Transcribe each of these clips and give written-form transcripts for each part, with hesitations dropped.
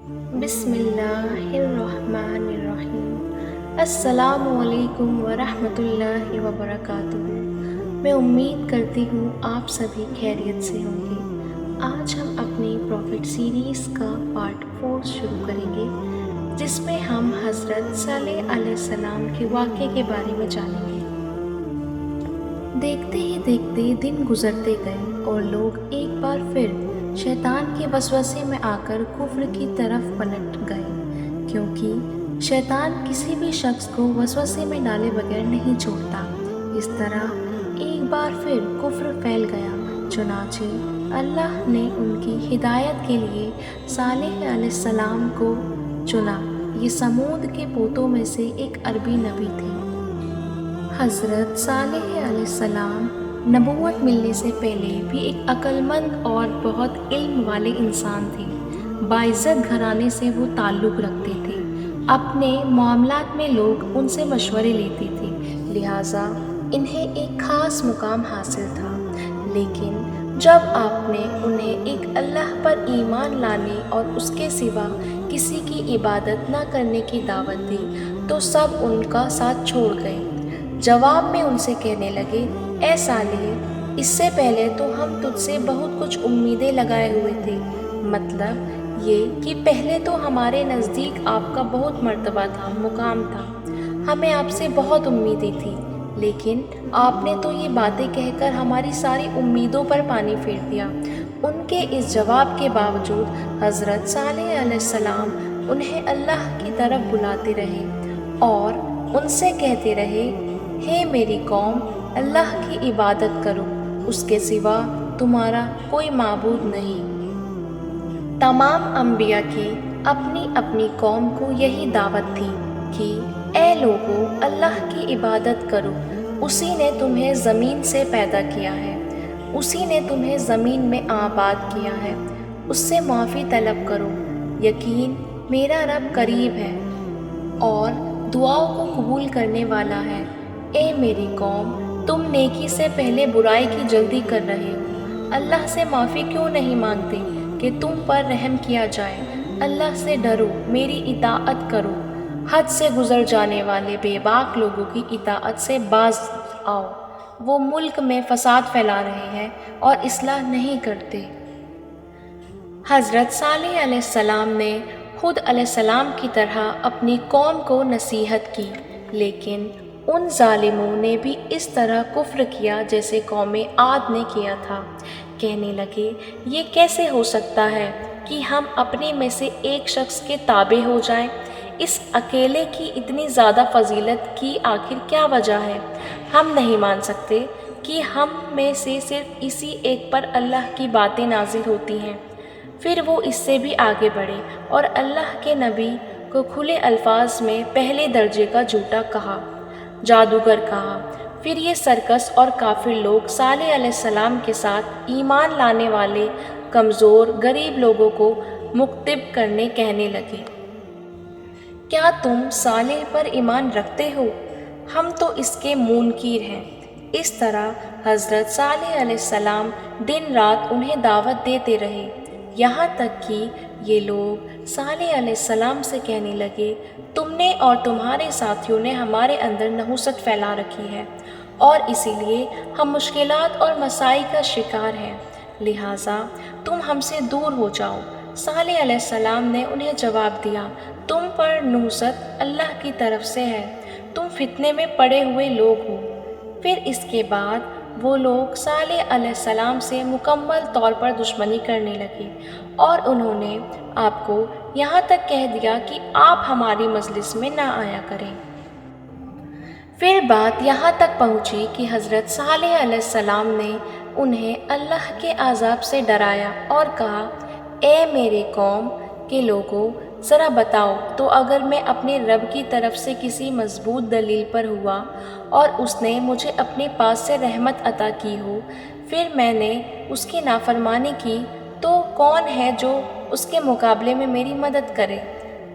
بسم اللہ الرحمن الرحیم۔ السلام علیکم ورحمۃ اللہ وبرکاتہ۔ میں امید کرتی ہوں آپ سبھی خیریت سے ہوں گے۔ آج ہم اپنی پروفٹ سیریز کا پارٹ 4 شروع کریں گے، جس میں ہم حضرت صالح علیہ السلام کے واقعے کے بارے میں جانیں گے۔ دیکھتے ہی دیکھتے دن گزرتے گئے اور لوگ ایک بار پھر شیطان کے وسوسے میں آ کر کفر کی طرف پلٹ گئے، کیونکہ شیطان کسی بھی شخص کو وسوسے میں ڈالے بغیر نہیں چھوڑتا۔ اس طرح ایک بار پھر کفر پھیل گیا، چنانچہ اللہ نے ان کی ہدایت کے لیے صالح علیہ السلام کو چنا۔ یہ سمود کے پوتوں میں سے ایک عربی نبی تھے۔ حضرت صالح علیہ السلام نبوت ملنے سے پہلے بھی ایک عقل مند اور بہت علم والے انسان تھے۔ باعزت گھرانے سے وہ تعلق رکھتے تھے۔ اپنے معاملات میں لوگ ان سے مشورے لیتے تھے، لہٰذا انہیں ایک خاص مقام حاصل تھا۔ لیکن جب آپ نے انہیں ایک اللہ پر ایمان لانے اور اس کے سوا کسی کی عبادت نہ کرنے کی دعوت دی تو سب ان کا ساتھ چھوڑ گئے۔ جواب میں ان سے کہنے لگے، اے صالح، اس سے پہلے تو ہم تجھ سے بہت کچھ امیدیں لگائے ہوئے تھے۔ مطلب یہ کہ پہلے تو ہمارے نزدیک آپ کا بہت مرتبہ تھا، مقام تھا، ہمیں آپ سے بہت امیدیں تھیں، لیکن آپ نے تو یہ باتیں کہہ کر ہماری ساری امیدوں پر پانی پھیر دیا۔ ان کے اس جواب کے باوجود حضرت صالح علیہ السلام انہیں اللہ کی طرف بلاتے رہے اور ان سے کہتے رہے، ہے میری قوم، اللہ کی عبادت کرو، اس کے سوا تمہارا کوئی معبود نہیں۔ تمام انبیاء کی اپنی اپنی قوم کو یہی دعوت تھی کہ اے لوگو، اللہ کی عبادت کرو، اسی نے تمہیں زمین سے پیدا کیا ہے، اسی نے تمہیں زمین میں آباد کیا ہے، اس سے معافی طلب کرو، یقین میرا رب قریب ہے اور دعاؤں کو قبول کرنے والا ہے۔ اے میری قوم، تم نیکی سے پہلے برائی کی جلدی کر رہے ہو، اللہ سے معافی کیوں نہیں مانگتے کہ تم پر رحم کیا جائے؟ اللہ سے ڈرو، میری اطاعت کرو، حد سے گزر جانے والے بے باک لوگوں کی اطاعت سے باز آؤ، وہ ملک میں فساد پھیلا رہے ہیں اور اصلاح نہیں کرتے۔ حضرت صالح علیہ السلام نے خود علیہ السلام کی طرح اپنی قوم کو نصیحت کی، لیکن ان ظالموں نے بھی اس طرح کفر کیا جیسے قوم عاد نے کیا تھا۔ کہنے لگے، یہ کیسے ہو سکتا ہے کہ ہم اپنے میں سے ایک شخص کے تابع ہو جائیں؟ اس اکیلے کی اتنی زیادہ فضیلت کی آخر کیا وجہ ہے؟ ہم نہیں مان سکتے کہ ہم میں سے صرف اسی ایک پر اللہ کی باتیں نازل ہوتی ہیں۔ پھر وہ اس سے بھی آگے بڑھے اور اللہ کے نبی کو کھلے الفاظ میں پہلے درجے کا جھوٹا کہا، جادوگر کہا۔ پھر یہ سرکش اور کافر لوگ صالح علیہ السلام کے ساتھ ایمان لانے والے کمزور غریب لوگوں کو مخاطب کرنے کہنے لگے، کیا تم صالح پر ایمان رکھتے ہو؟ ہم تو اس کے منکر ہیں۔ اس طرح حضرت صالح علیہ السلام دن رات انہیں دعوت دیتے رہے، یہاں تک کہ یہ لوگ صالح علیہ السلام سے کہنے لگے، تم نے اور تمہارے ساتھیوں نے ہمارے اندر نحوست پھیلا رکھی ہے اور اسی لیے ہم مشکلات اور مسائل کا شکار ہیں، لہٰذا تم ہم سے دور ہو جاؤ۔ صالح علیہ السلام نے انہیں جواب دیا، تم پر نحوست اللہ کی طرف سے ہے، تم فتنے میں پڑے ہوئے لوگ ہو۔ پھر اس کے بعد وہ لوگ صالح علیہ السلام سے مکمل طور پر دشمنی کرنے لگے اور انہوں نے آپ کو یہاں تک کہہ دیا کہ آپ ہماری مجلس میں نہ آیا کریں۔ پھر بات یہاں تک پہنچی کہ حضرت صالح علیہ السلام نے انہیں اللہ کے عذاب سے ڈرایا اور کہا، اے میرے قوم کے لوگوں، ذرا بتاؤ تو اگر میں اپنے رب کی طرف سے کسی مضبوط دلیل پر ہوا اور اس نے مجھے اپنے پاس سے رحمت عطا کی ہو، پھر میں نے اس کی نافرمانی کی، تو کون ہے جو اس کے مقابلے میں میری مدد کرے؟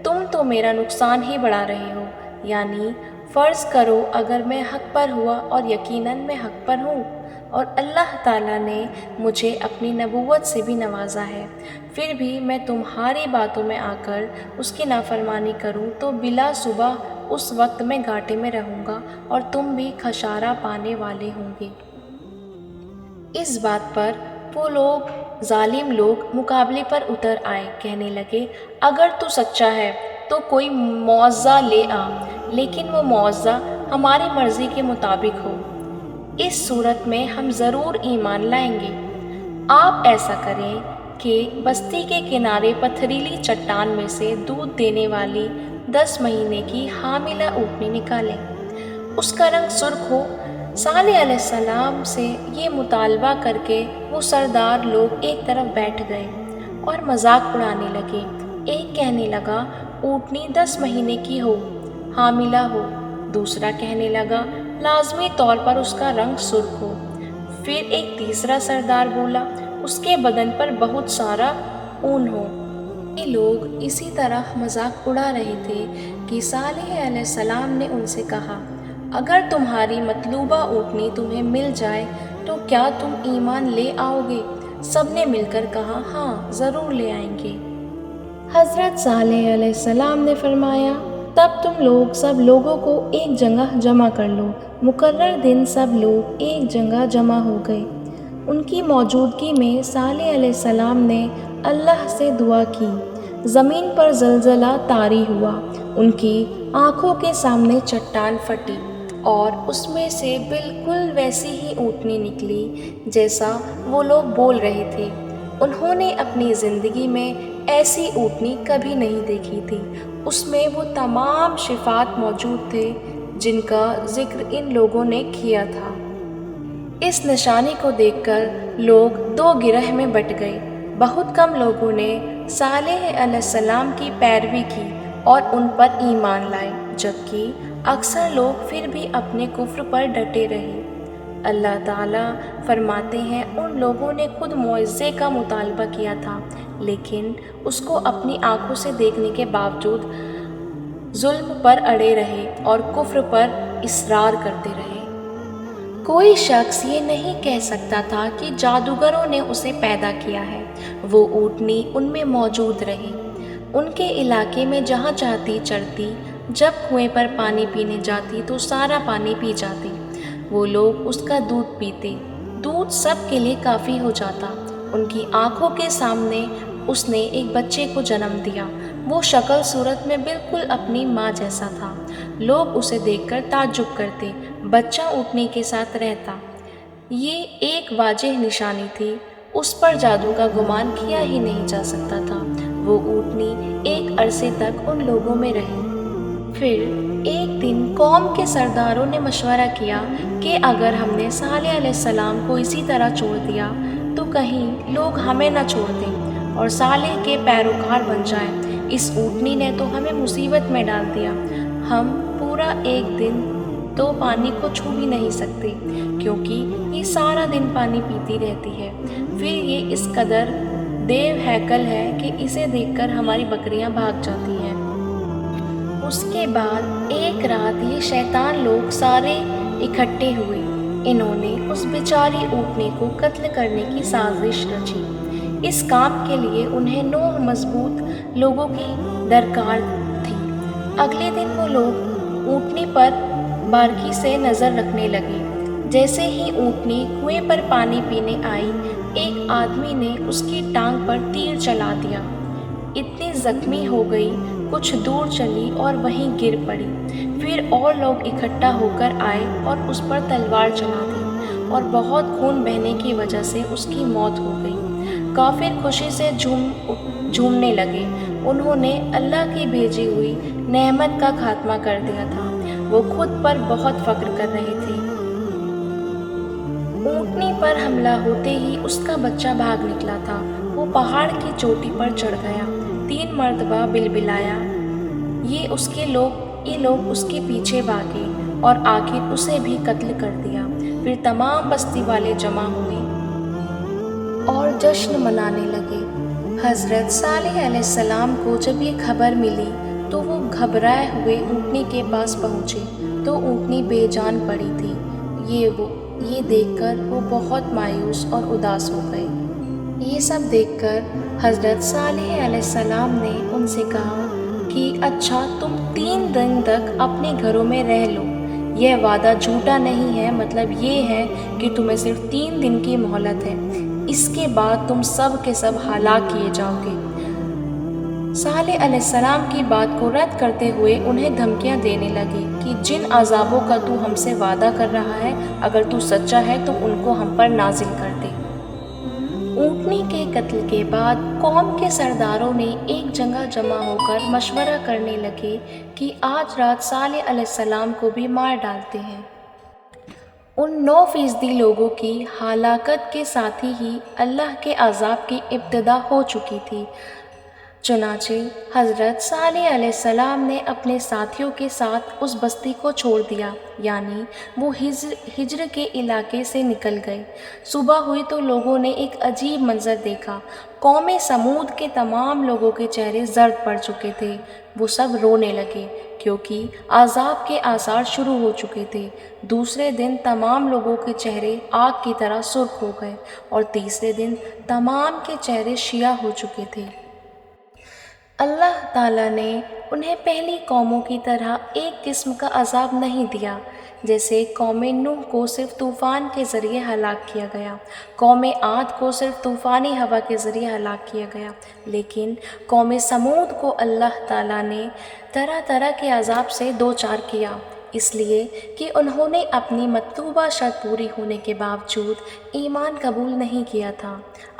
تم تو میرا نقصان ہی بڑھا رہے ہو۔ یعنی فرض کرو اگر میں حق پر ہوا اور یقیناً میں حق پر ہوں، اور اللہ تعالیٰ نے مجھے اپنی نبوت سے بھی نوازا ہے، پھر بھی میں تمہاری باتوں میں آ کر اس کی نافرمانی کروں تو بلا صبح اس وقت میں گھاٹے میں رہوں گا اور تم بھی خسارہ پانے والے ہوں گے۔ اس بات پر وہ ظالم لوگ مقابلے پر اتر آئے، کہنے لگے اگر تو سچا ہے تو کوئی معجزہ لے آ، لیکن وہ معجزہ ہماری مرضی کے مطابق ہو، اس صورت میں ہم ضرور ایمان لائیں گے۔ آپ ایسا کریں کہ بستی کے کنارے پتھریلی چٹان میں سے دودھ دینے والی 10 مہینے کی حاملہ اونٹنی نکالیں، اس کا رنگ سرخ ہو۔ صالح علیہ السلام سے یہ مطالبہ کر کے وہ سردار لوگ ایک طرف بیٹھ گئے اور مذاق اڑانے لگے۔ ایک کہنے لگا اونٹنی 10 مہینے کی ہو، حاملہ ہو۔ دوسرا کہنے لگا لازمی طور پر اس کا رنگ سرخ ہو۔ پھر ایک تیسرا سردار بولا اس کے بدن پر بہت سارا اون ہو۔ یہ لوگ اسی طرح مذاق اڑا رہے تھے کہ صالح علیہ السلام نے ان سے کہا اگر تمہاری مطلوبہ اونٹنی تمہیں مل جائے تو کیا تم ایمان لے آؤ گے؟ سب نے مل کر کہا ہاں ضرور لے آئیں گے۔ حضرت صالح علیہ السلام نے فرمایا تب تم لوگ سب لوگوں کو ایک جگہ جمع کر لو۔ مقرر دن سب لوگ ایک جگہ جمع ہو گئے۔ ان کی موجودگی میں صالح علیہ السلام نے اللہ سے دعا کی، زمین پر زلزلہ طاری ہوا، ان کی آنکھوں کے سامنے چٹان پھٹی اور اس میں سے بالکل ویسی ہی اونٹنی نکلی جیسا وہ لوگ بول رہے تھے۔ انہوں نے اپنی زندگی میں ایسی اونٹنی کبھی نہیں دیکھی تھی، اس میں وہ تمام صفات موجود تھے جن کا ذکر ان لوگوں نے کیا تھا۔ اس نشانی کو دیکھ کر لوگ دو گروہ میں بٹ گئے۔ بہت کم لوگوں نے صالح علیہ السلام کی پیروی کی اور ان پر ایمان لائے، جبکہ اکثر لوگ پھر بھی اپنے کفر پر ڈٹے رہے۔ اللہ تعالیٰ فرماتے ہیں ان لوگوں نے خود معجزے کا مطالبہ کیا تھا لیکن اس کو اپنی آنکھوں سے دیکھنے کے باوجود ظلم پر اڑے رہے اور کفر پر اصرار کرتے رہے۔ کوئی شخص یہ نہیں کہہ سکتا تھا کہ جادوگروں نے اسے پیدا کیا ہے۔ وہ اونٹنی ان میں موجود رہی، ان کے علاقے میں جہاں چاہتی چرتی، جب کنویں پر پانی پینے جاتی تو سارا پانی پی جاتی۔ وہ لوگ اس کا دودھ پیتے، دودھ سب کے لیے کافی ہو جاتا۔ ان کی آنکھوں کے سامنے اس نے ایک بچے کو جنم دیا، وہ شکل صورت میں بالکل اپنی ماں جیسا تھا۔ لوگ اسے دیکھ کر تعجب کرتے، بچہ اونٹنی کے ساتھ رہتا۔ یہ ایک واضح نشانی تھی، اس پر جادو کا گمان کیا ہی نہیں جا سکتا تھا۔ وہ اونٹنی ایک عرصے تک ان لوگوں میں رہی۔ پھر ایک دن قوم کے سرداروں نے مشورہ کیا کہ اگر ہم نے صالح علیہ السلام کو اسی طرح چھوڑ دیا تو کہیں لوگ ہمیں نہ چھوڑ دیں اور صالح کے پیروکار بن جائیں۔ اس اونٹنی نے تو ہمیں مصیبت میں ڈال دیا، ہم پورا ایک دن تو پانی کو چھو بھی نہیں سکتے کیونکہ یہ سارا دن پانی پیتی رہتی ہے۔ پھر یہ اس قدر دیو ہیکل ہے کہ اسے دیکھ کر ہماری بکریاں بھاگ جاتی ہیں۔ اس کے بعد ایک رات یہ شیطان لوگ سارے اکٹھے ہوئے، انہوں نے اس بیچاری اونٹنی کو قتل کرنے کی سازش رچی۔ اس کام کے لیے انہیں 9 مضبوط لوگوں کی درکار تھی۔ اگلے دن وہ لوگ اونٹنی پر باریکی سے نظر رکھنے لگے۔ جیسے ہی اونٹنی کنویں پر پانی پینے آئی، ایک آدمی نے اس کی ٹانگ پر تیر چلا دیا، اتنی زخمی ہو گئی، کچھ دور چلی اور وہیں گر پڑی۔ پھر اور لوگ اکٹھا ہو کر آئے اور اس پر تلوار چلا دی اور بہت خون بہنے کی وجہ سے اس کی موت ہو گئی۔ کافر خوشی سے جھومنے لگے، انہوں نے اللہ کی بھیجی ہوئی نعمت کا خاتمہ کر دیا تھا، وہ خود پر بہت فخر کر رہے تھے۔ اونٹنی پر حملہ ہوتے ہی اس کا بچہ بھاگ نکلا تھا، وہ پہاڑ کی چوٹی پر چڑھ گیا، 3 مرتبہ بلبلایا، یہ لوگ اس کے پیچھے بھاگے اور آخر اسے بھی قتل کر دیا۔ پھر تمام بستی والے جمع ہوئے اور جشن منانے لگے۔ حضرت صالح علیہ السلام کو جب یہ خبر ملی تو وہ گھبرائے ہوئے اونٹنی کے پاس پہنچے تو اونٹنی بے جان پڑی تھی۔ یہ دیکھ کر وہ بہت مایوس اور اداس ہو گئے۔ یہ سب دیکھ کر حضرت صالح علیہ السلام نے ان سے کہا کہ اچھا تم 3 دن تک اپنے گھروں میں رہ لو، یہ وعدہ جھوٹا نہیں ہے، مطلب یہ ہے کہ تمہیں صرف 3 دن کی مہلت ہے، اس کے بعد تم سب کے سب ہلاک کیے جاؤ گے۔ صالح علیہ السلام کی بات کو رد کرتے ہوئے انہیں دھمکیاں دینے لگے کہ جن عذابوں کا تو ہم سے وعدہ کر رہا ہے، اگر تو سچا ہے تو ان کو ہم پر نازل کر دے۔ اونٹنی کے قتل کے بعد قوم کے سرداروں نے ایک جگہ جمع ہو کر مشورہ کرنے لگے کہ آج رات صالح علیہ السلام کو بھی مار ڈالتے ہیں۔ ان 9% لوگوں کی ہلاکت کے ساتھ ہی اللہ کے عذاب کی ابتدا ہو چکی تھی۔ چنانچہ حضرت صالح علیہ السلام نے اپنے ساتھیوں کے ساتھ اس بستی کو چھوڑ دیا، یعنی وہ ہجر کے علاقے سے نکل گئے۔ صبح ہوئی تو لوگوں نے ایک عجیب منظر دیکھا۔ قوم سمود کے تمام لوگوں کے چہرے زرد پڑ چکے تھے، وہ سب رونے لگے کیونکہ عذاب کے آثار شروع ہو چکے تھے۔ دوسرے دن تمام لوگوں کے چہرے آگ کی طرح سرخ ہو گئے اور تیسرے دن تمام کے چہرے سیاہ ہو چکے تھے۔ اللہ تعالیٰ نے انہیں پہلی قوموں کی طرح ایک قسم کا عذاب نہیں دیا، جیسے قوم نوح کو صرف طوفان کے ذریعے ہلاک کیا گیا، قوم عاد کو صرف طوفانی ہوا کے ذریعے ہلاک کیا گیا، لیکن قوم سمود کو اللہ تعالیٰ نے طرح طرح کے عذاب سے دوچار کیا، اس لیے کہ انہوں نے اپنی مطلوبہ شرط پوری ہونے کے باوجود ایمان قبول نہیں کیا تھا۔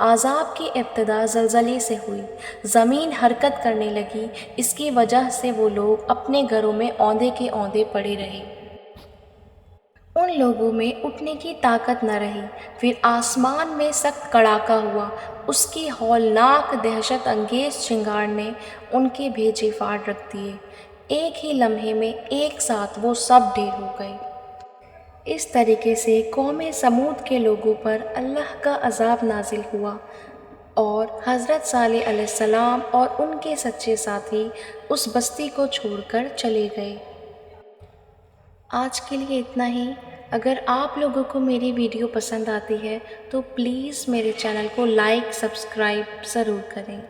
عذاب کی ابتدا زلزلے سے ہوئی، زمین حرکت کرنے لگی، اس کی وجہ سے وہ لوگ اپنے گھروں میں اوندے کے اوندے پڑے رہے۔ ان لوگوں میں اٹھنے کی طاقت نہ رہی۔ پھر آسمان میں سخت کڑاکا ہوا، اس کی ہولناک دہشت انگیز چنگاڑ نے ان کے بھیجے پھاڑ رکھ دیے۔ ایک ہی لمحے میں ایک ساتھ وہ سب ڈھیر ہو گئے۔ اس طریقے سے قوم سمود کے لوگوں پر اللہ کا عذاب نازل ہوا اور حضرت صالح علیہ السلام اور ان کے سچے ساتھی اس بستی کو چھوڑ کر چلے گئے۔ آج کے لیے اتنا ہی۔ اگر آپ لوگوں کو میری ویڈیو پسند آتی ہے تو پلیز میرے چینل کو لائک، سبسکرائب ضرور کریں۔